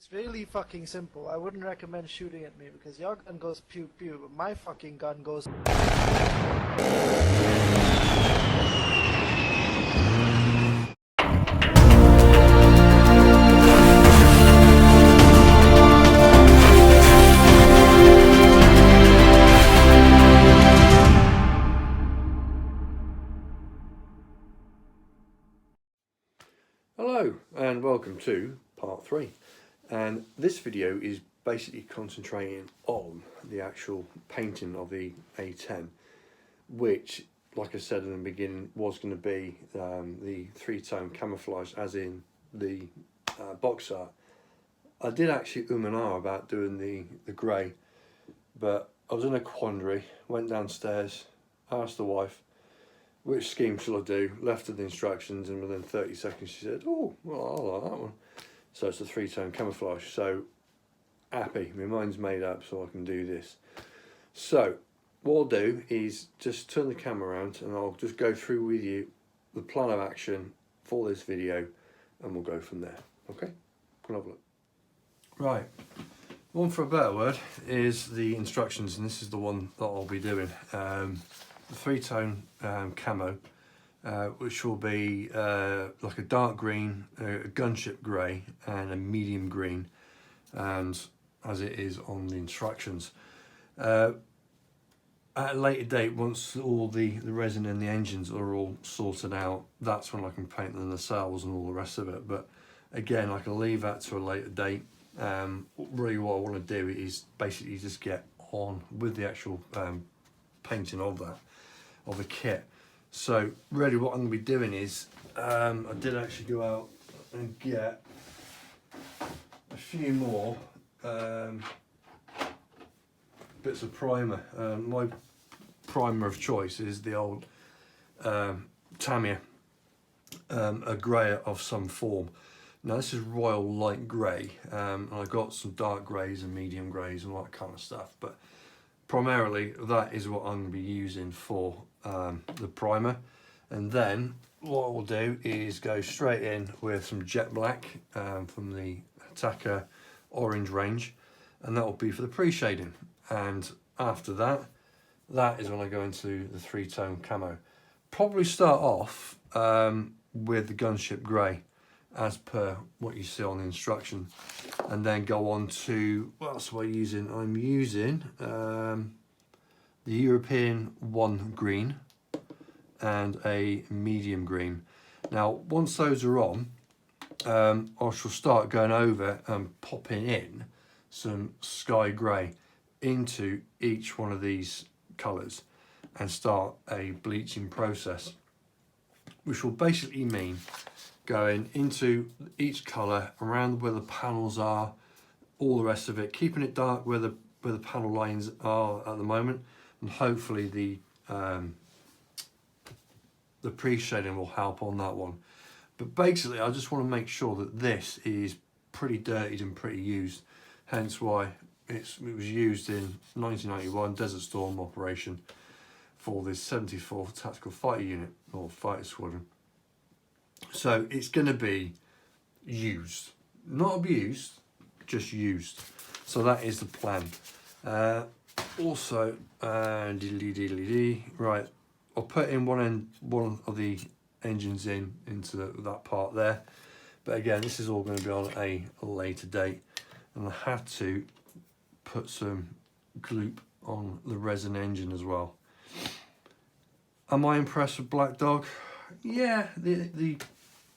It's really fucking simple. I wouldn't recommend shooting at me because your gun goes pew pew, but my fucking gun goes. Hello and welcome to part 3, and this video is basically concentrating on the actual painting of the A-10, which, like I said in the beginning, was going to be the 3-tone camouflage as in the box art. I did actually and ah about doing the grey, but I was in a quandary, went downstairs, asked the wife which scheme shall I do, left her the instructions, and within 30 seconds she said, oh, well, I like that one. So it's a 3-tone camouflage, so happy, my mind's made up, so I can do this. So what I'll do is just turn the camera around and I'll just go through with you the plan of action for this video, and we'll go from there, okay? We'll have a look. Right, one for a better word is the instructions, and this is the one that I'll be doing. The 3-tone camo, which will be like a dark green, a gunship grey and a medium green, and as it is on the instructions. At a later date, once all the resin and the engines are all sorted out, that's when I can paint the nacelles and all the rest of it. But again, I can leave that to a later date. Really what I want to do is basically just get on with the actual painting of that, of the kit. So really what I'm going to be doing is I did actually go out and get a few more bits of primer. My primer of choice is the old Tamiya, a grey of some form. Now this is Royal Light Grey, and I got some dark greys and medium greys and all that kind of stuff, but primarily that is what I'm going to be using for the primer. And then what we'll do is go straight in with some jet black from the Attacker orange range, and that will be for the pre-shading. And after that, that is when I go into the 3-tone camo. Probably start off with the gunship grey as per what you see on the instruction, and then go on to, what else am I using? I'm using the European 1 green and a medium green. Now once those are on, I shall start going over and popping in some sky grey into each one of these colours and start a bleaching process, which will basically mean going into each colour around where the panels are, all the rest of it, keeping it dark where the panel lines are at the moment, and hopefully the pre-shading will help on that one. But basically I just want to make sure that this is pretty dirtied and pretty used, hence why it was used in 1991 Desert Storm operation for this 74th Tactical Fighter Unit or Fighter Squadron. So it's going to be used, not abused, just used. So that is the plan. Also, right, I'll put in one of the engines into that part there. But again, this is all going to be on a later date, and I had to put some gloop on the resin engine as well. Am I impressed with Black Dog? Yeah, the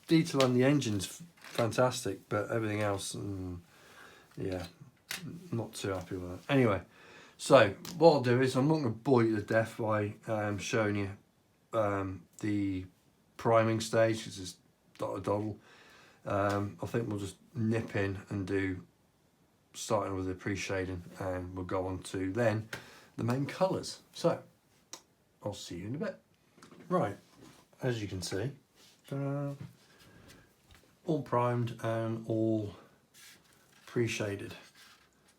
detail on the engine's fantastic, but everything else, yeah, not too happy with that. Anyway, so what I'll do is I'm not going to bore you to death by showing you the priming stage, because it's dot a doddle. I think we'll just nip in and do, starting with the pre-shading, and we'll go on to then the main colours. So I'll see you in a bit. Right, as you can see, all primed and all pre-shaded.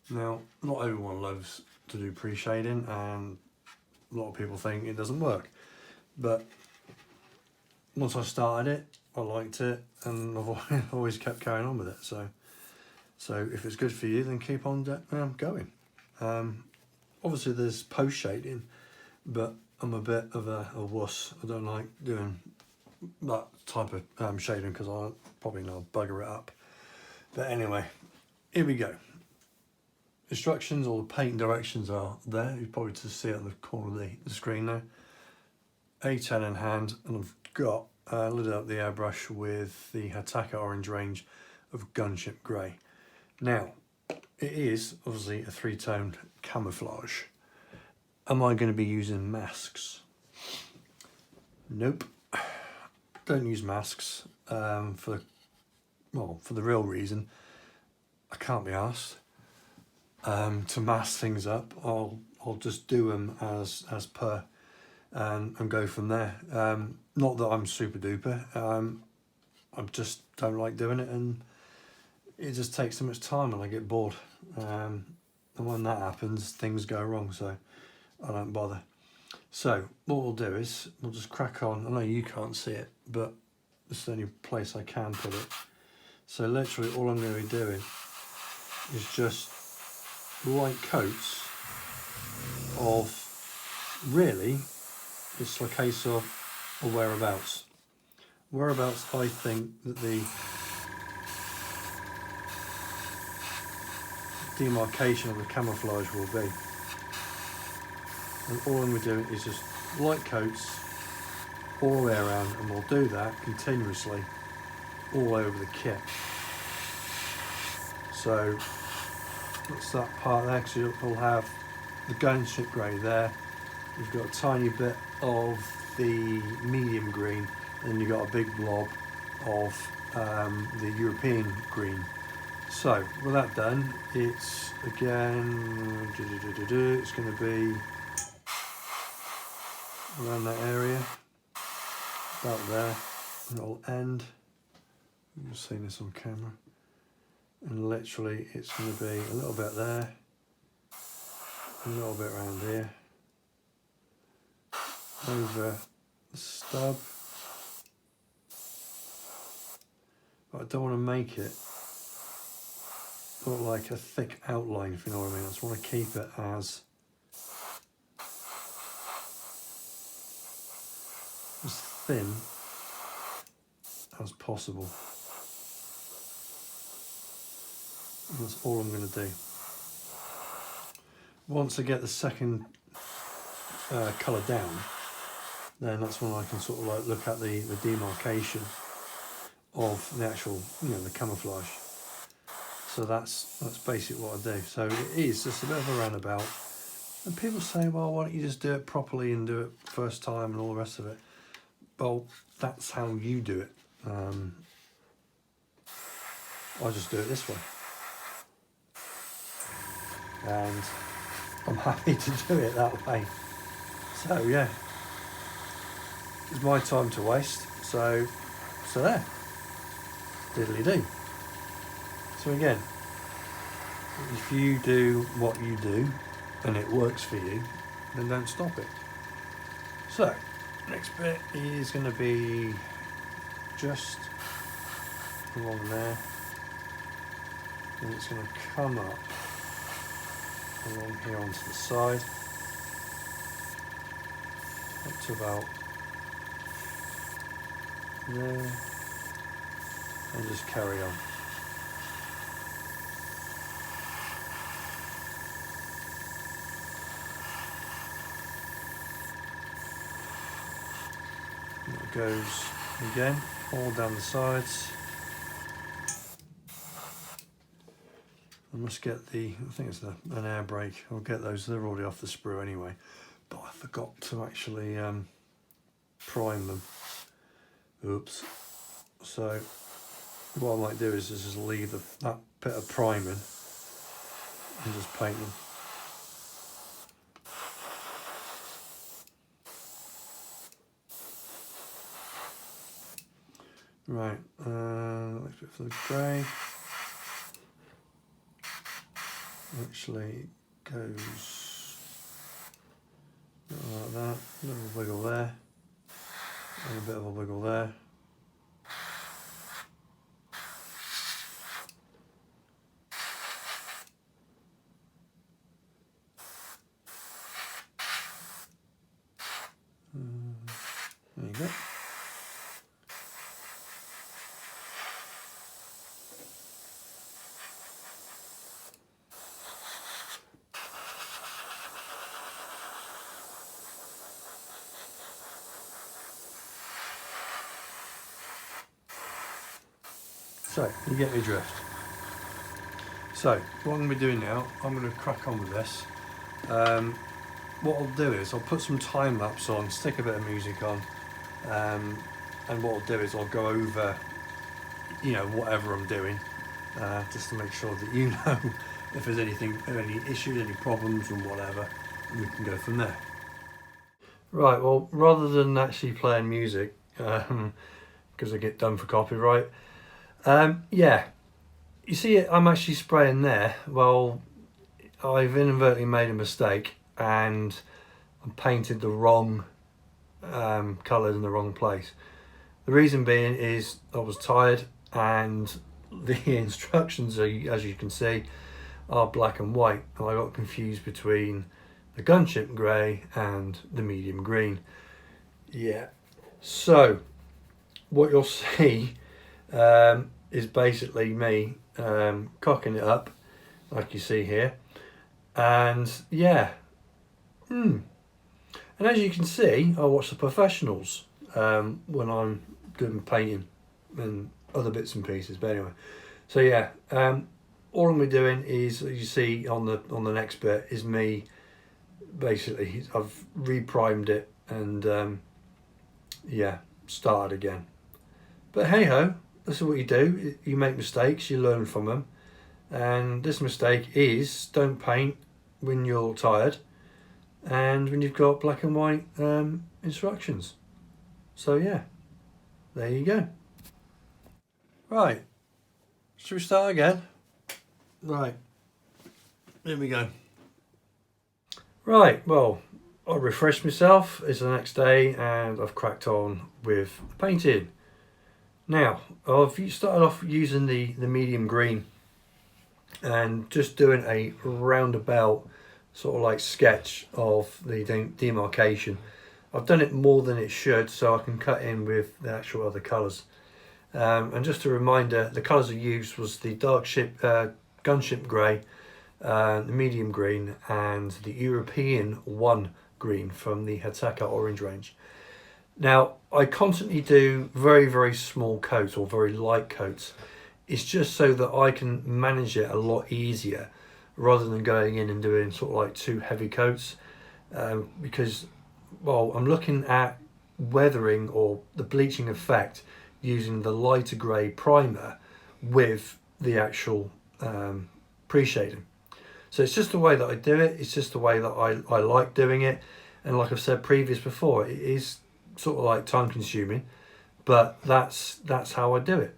Now, not everyone loves to do pre-shading, and a lot of people think it doesn't work, but once I started it, I liked it, and I've always kept carrying on with it. So So if it's good for you, then keep on going. Obviously there's post shading, but I'm a bit of a wuss. I don't like doing that type of shading because I'll probably now bugger it up. But anyway, here we go. Instructions or the paint directions are there. You probably just see it on the corner of the screen now. A-10 in hand, and I've got lit up the airbrush with the Hataka orange range of Gunship Grey. Now, it is obviously a three-toned camouflage. Am I going to be using masks? Nope. Don't use masks for the real reason. I can't be asked to mask things up. I'll just do them as per and go from there. Not that I'm super duper. I just don't like doing it, and it just takes so much time and I get bored. And when that happens, things go wrong, so I don't bother. So what we'll do is we'll just crack on. I know you can't see it, but it's the only place I can put it. So literally all I'm going to be doing is just light coats of, really, it's a case of whereabouts. Whereabouts I think that the demarcation of the camouflage will be. And all I'm going to do is just light coats all the way around, and we'll do that continuously all over the kit. So that's that part there, because you'll have the Gunship Grey there. You've got a tiny bit of the medium green, and then you've got a big blob of the European green. So with that done, it's again, it's going to be around that area, about there, and it'll end. You've seen this on camera, and literally it's going to be a little bit there, a little bit around here, over the stub, but I don't want to make it look like a thick outline, if you know what I mean. I just want to keep it as thin as possible. And that's all I'm going to do. Once I get the second colour down, then that's when I can sort of like look at the demarcation of the actual, the camouflage. So that's basically what I do. So it is just a bit of a roundabout. And people say, well, why don't you just do it properly and do it first time and all the rest of it? Well, that's how you do it. I just do it this way. And I'm happy to do it that way. So yeah, it's my time to waste. So there, diddly do. So again, if you do what you do and it works for you, then don't stop it. So next bit is going to be just along there, and it's going to come up along here onto the side, up to about there, and just carry on. And it goes again all down the sides. I must get I think it's an air brake. I'll get those, they're already off the sprue anyway, but I forgot to actually prime them. Oops. So what I might do is just leave that bit of priming and just paint them. Right, next bit for the grey. Actually goes like that, a little wiggle there, and a bit of a wiggle there. There you go. So, you get me drift. So, what I'm going to be doing now, I'm going to crack on with this. What I'll do is I'll put some time lapse on, stick a bit of music on, and what I'll do is I'll go over, you know, whatever I'm doing, just to make sure that you know if there's any issues, any problems and whatever, and we can go from there. Right, well, rather than actually playing music, because I get done for copyright, yeah, you see I'm actually spraying there. Well, I've inadvertently made a mistake and I painted the wrong colour in the wrong place. The reason being is I was tired and the instructions, as you can see, are black and white, and I got confused between the gunship grey and the medium green. Yeah, so what you'll see is basically me cocking it up like you see here, and yeah, and as you can see, I watch the professionals when I'm doing painting and other bits and pieces. But anyway, so yeah, all I'm gonna be doing is, you see on the next bit, is me basically, I've reprimed it and yeah, started again. But hey ho, this is what you do. You make mistakes, you learn from them, and this mistake is don't paint when you're tired and when you've got black and white instructions. So yeah, there you go. Right, should we start again? Right, here we go. Right, well, I refreshed myself. It's the next day and I've cracked on with painting. Now, I've started off using the medium green and just doing a roundabout sort of like sketch of the demarcation. I've done it more than it should, so I can cut in with the actual other colours. And just a reminder, the colours I used was the gunship grey, the medium green, and the European 1 green from the Hataka orange range. Now, I constantly do very, very small coats or very light coats. It's just so that I can manage it a lot easier rather than going in and doing sort of like 2 heavy coats, because, well, I'm looking at weathering or the bleaching effect using the lighter grey primer with the actual pre-shading. So it's just the way that I do it. It's just the way that I like doing it. And like I've said before, it is sort of like time consuming, but that's how I do it.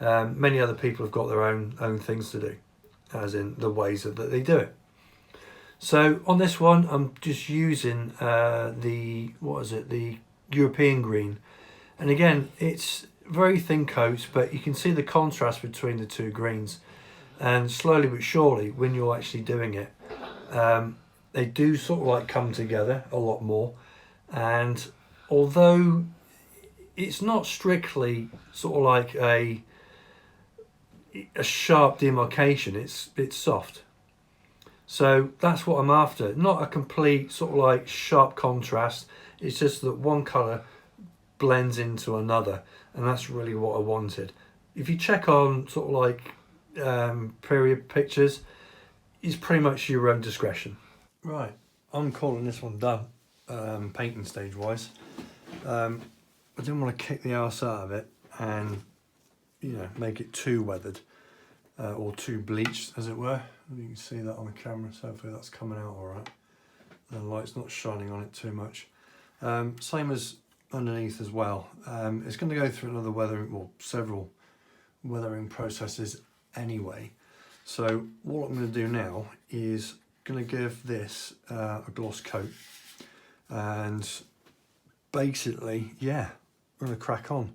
Many other people have got their own things to do, as in the ways that they do it. So on this one, I'm just using the European green, and again, it's very thin coats, but you can see the contrast between the 2 greens, and slowly but surely, when you're actually doing it, they do sort of like come together a lot more. And although it's not strictly sort of like a sharp demarcation, it's soft. So that's what I'm after. Not a complete sort of like sharp contrast. It's just that one colour blends into another, and that's really what I wanted. If you check on sort of like period pictures, it's pretty much your own discretion. Right, I'm calling this one done, painting stage wise. I didn't want to kick the arse out of it and, you know, make it too weathered or too bleached, as it were. You can see that on the camera, so hopefully that's coming out all right. The light's not shining on it too much. Same as underneath as well. It's going to go through another weathering, well, several weathering processes anyway. So what I'm going to do now is going to give this a gloss coat, and basically, yeah, we're going to crack on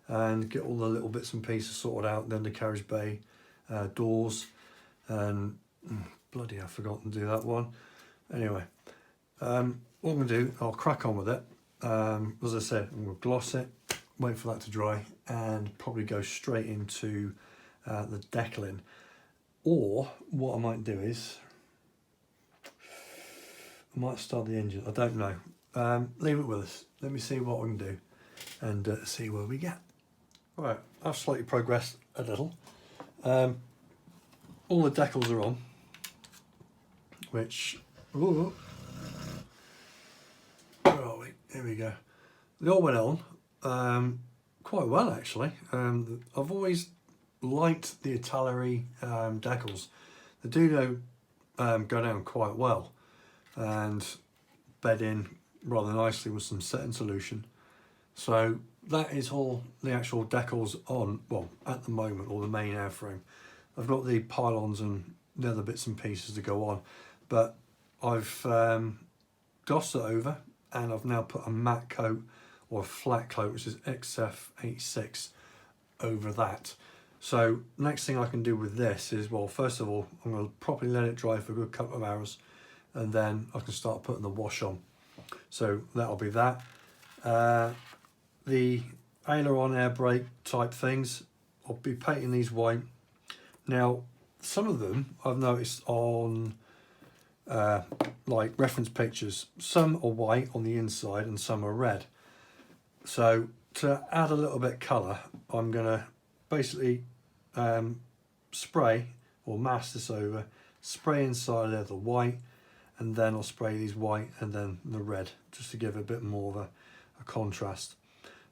and get all the little bits and pieces sorted out. Then the carriage bay doors, and bloody hell, I forgot to do that one. Anyway, what I'm going to do, I'll crack on with it, as I said, I'm going to gloss it, wait for that to dry, and probably go straight into the decaling. Or what I might do is, I might start the engine. I don't know. Leave it with us. Let me see what we can do and see where we get. Right, I've slightly progressed a little. All the decals are on, which, ooh, where are we? Here we go. They all went on quite well, actually. I've always liked the Italeri decals. They do go down quite well and bed in rather nicely with some setting solution. So that is all the actual decals on, well, at the moment, or the main airframe. I've got the pylons and the other bits and pieces to go on, but I've glossed it over, and I've now put a matte coat or a flat coat, which is XF86, over that. So next thing I can do with this is, well, first of all, I'm going to properly let it dry for a good couple of hours, and then I can start putting the wash on. So that'll be that. The aileron air brake type things, I'll be painting these white. Now, some of them I've noticed on like reference pictures, some are white on the inside and some are red. So to add a little bit of colour, I'm going to basically spray or mask this over, spray inside there the white, and then I'll spray these white and then the red, just to give a bit more of a contrast.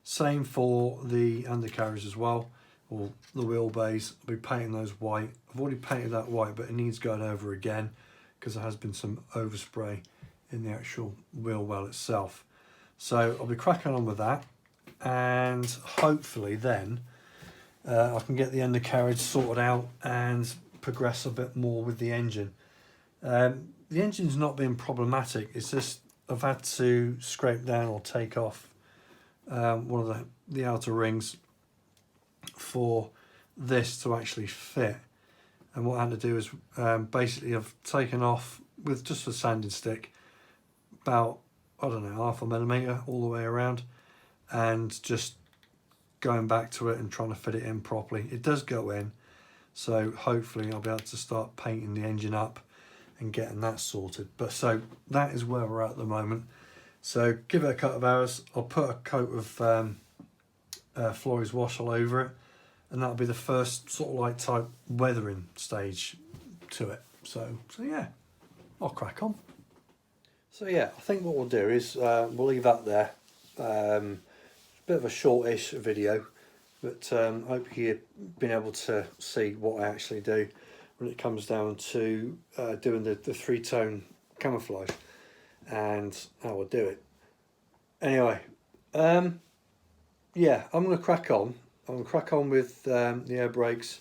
Same for the undercarriage as well, or the wheelbase. I'll be painting those white. I've already painted that white, but it needs going over again because there has been some overspray in the actual wheel well itself. So I'll be cracking on with that, and hopefully then I can get the undercarriage sorted out and progress a bit more with the engine. The engine's not been problematic, it's just I've had to scrape down or take off one of the outer rings for this to actually fit. And what I had to do is basically I've taken off with just a sanding stick about, I don't know, 0.5 millimetre all the way around, and just going back to it and trying to fit it in properly. It does go in, so hopefully I'll be able to start painting the engine up and getting that sorted. But so that is where we're at the moment. So give it a couple of hours. I'll put a coat of Flores wash all over it, and that'll be the first sort of like type weathering stage to it. So yeah, I'll crack on. So yeah, I think what we'll do is we'll leave that there. Bit of a shortish video, but I hope you've been able to see what I actually do when it comes down to doing the three-tone camouflage and how I do it. Anyway, yeah, I'm going to crack on. I'm going to crack on with the air brakes,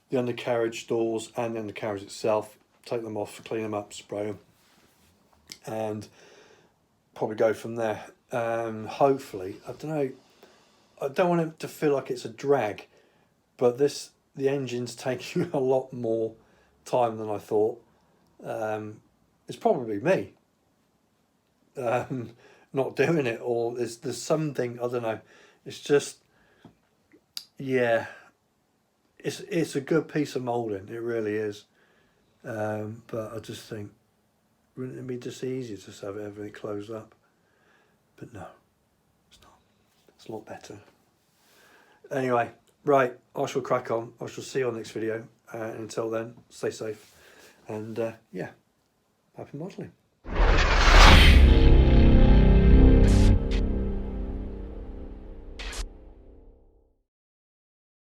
the undercarriage doors and the undercarriage itself. Take them off, clean them up, spray them, and probably go from there. Hopefully, I don't know, I don't want it to feel like it's a drag, but the engine's taking a lot more time than I thought. It's probably me not doing it, or there's something, I don't know. It's just, yeah, it's a good piece of moulding, it really is. But I just think, wouldn't it be just easier to just have everything closed up? But no, it's not. It's a lot better. Anyway, right, I shall crack on. I shall see you on the next video. Until then, stay safe. And yeah, happy modelling.